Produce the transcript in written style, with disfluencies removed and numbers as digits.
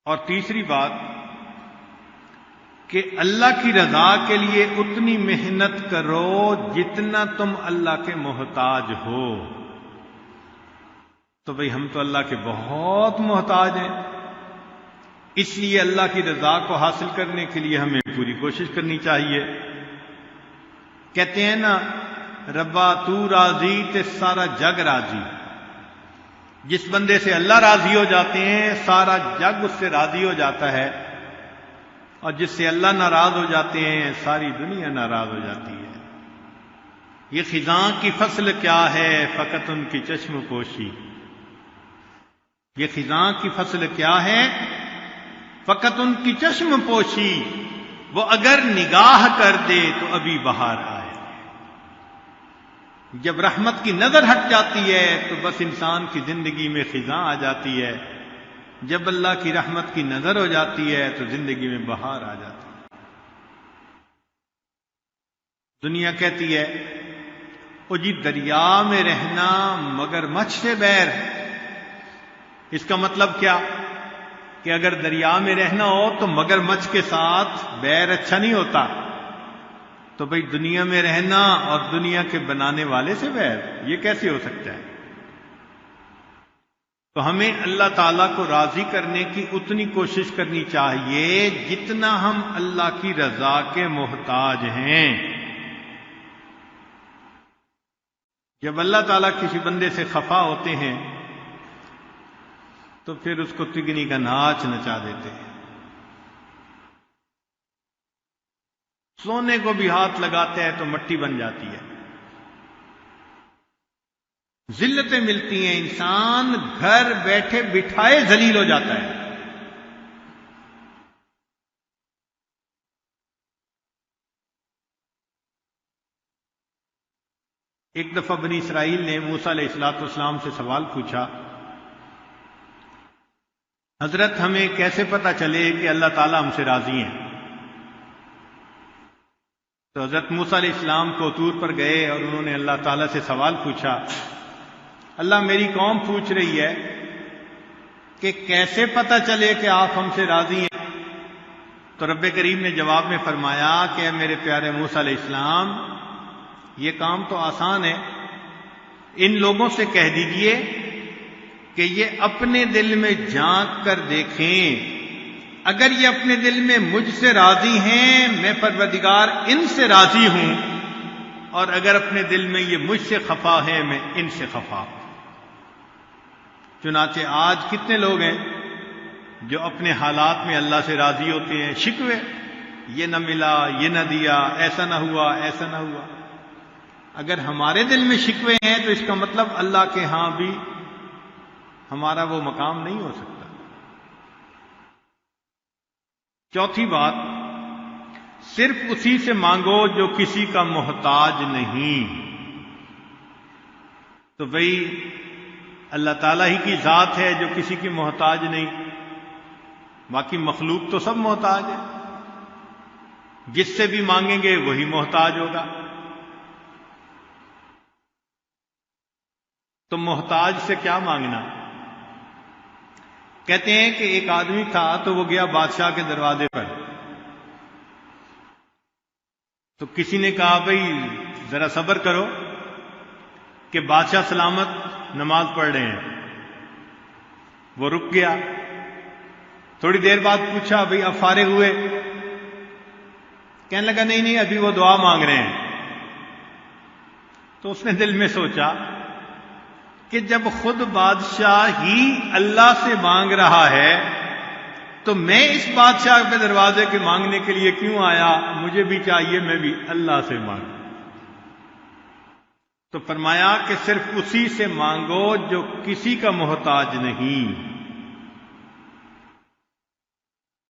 اور تیسری بات کہ اللہ کی رضا کے لیے اتنی محنت کرو جتنا تم اللہ کے محتاج ہو. تو بھئی ہم تو اللہ کے بہت محتاج ہیں، اس لیے اللہ کی رضا کو حاصل کرنے کے لیے ہمیں پوری کوشش کرنی چاہیے. کہتے ہیں نا، ربا تو راضی تے سارا جگ راضی. جس بندے سے اللہ راضی ہو جاتے ہیں سارا جگ اس سے راضی ہو جاتا ہے، اور جس سے اللہ ناراض ہو جاتے ہیں ساری دنیا ناراض ہو جاتی ہے. یہ خزاں کی فصل کیا ہے فقط ان کی چشم پوشی. یہ خزاں کی فصل کیا ہے فقط ان کی چشم پوشی. وہ اگر نگاہ کر دے تو ابھی بہار آئے. جب رحمت کی نظر ہٹ جاتی ہے تو بس انسان کی زندگی میں خزاں آ جاتی ہے. جب اللہ کی رحمت کی نظر ہو جاتی ہے تو زندگی میں بہار آ جاتی ہے. دنیا کہتی ہے او جی دریا میں رہنا مگر مچھ سے بیر. اس کا مطلب کیا کہ اگر دریا میں رہنا ہو تو مگر مچھ کے ساتھ بیر اچھا نہیں ہوتا. تو بھئی دنیا میں رہنا اور دنیا کے بنانے والے سے بیر، یہ کیسے ہو سکتا ہے؟ تو ہمیں اللہ تعالیٰ کو راضی کرنے کی اتنی کوشش کرنی چاہیے جتنا ہم اللہ کی رضا کے محتاج ہیں. جب اللہ تعالیٰ کسی بندے سے خفا ہوتے ہیں تو پھر اس کو تگنی کا ناچ نچا دیتے ہیں. سونے کو بھی ہاتھ لگاتے ہیں تو مٹی بن جاتی ہے. ذلتیں ملتی ہیں، انسان گھر بیٹھے بٹھائے ذلیل ہو جاتا ہے. ایک دفعہ بنی اسرائیل نے موسیٰ علیہ السلام سے سوال پوچھا، حضرت ہمیں کیسے پتہ چلے کہ اللہ تعالیٰ ہم سے راضی ہیں؟ تو حضرت موسیٰ علیہ السلام کو طور پر گئے اور انہوں نے اللہ تعالیٰ سے سوال پوچھا، اللہ میری قوم پوچھ رہی ہے کہ کیسے پتہ چلے کہ آپ ہم سے راضی ہیں؟ تو رب کریم نے جواب میں فرمایا کہ اے میرے پیارے موسیٰ علیہ السلام، یہ کام تو آسان ہے. ان لوگوں سے کہہ دیجئے کہ یہ اپنے دل میں جھانک کر دیکھیں، اگر یہ اپنے دل میں مجھ سے راضی ہیں میں پروردگار ان سے راضی ہوں، اور اگر اپنے دل میں یہ مجھ سے خفا ہے میں ان سے خفا ہوں. چنانچہ آج کتنے لوگ ہیں جو اپنے حالات میں اللہ سے راضی ہوتے ہیں، شکوے، یہ نہ ملا، یہ نہ دیا، ایسا نہ ہوا، ایسا نہ ہوا. اگر ہمارے دل میں شکوے ہیں تو اس کا مطلب اللہ کے ہاں بھی ہمارا وہ مقام نہیں ہو سکتا. چوتھی بات، صرف اسی سے مانگو جو کسی کا محتاج نہیں. تو بھئی اللہ تعالیٰ ہی کی ذات ہے جو کسی کی محتاج نہیں، باقی مخلوق تو سب محتاج ہے. جس سے بھی مانگیں گے وہی محتاج ہوگا. تو محتاج سے کیا مانگنا؟ کہتے ہیں کہ ایک آدمی تھا تو وہ گیا بادشاہ کے دروازے پر. تو کسی نے کہا بھئی ذرا صبر کرو کہ بادشاہ سلامت نماز پڑھ رہے ہیں. وہ رک گیا. تھوڑی دیر بعد پوچھا بھئی اب فارغ ہوئے؟ کہنے لگا نہیں ابھی وہ دعا مانگ رہے ہیں. تو اس نے دل میں سوچا کہ جب خود بادشاہ ہی اللہ سے مانگ رہا ہے تو میں اس بادشاہ کے دروازے کے مانگنے کے لیے کیوں آیا؟ مجھے بھی چاہیے میں بھی اللہ سے مانگوں. تو فرمایا کہ صرف اسی سے مانگو جو کسی کا محتاج نہیں.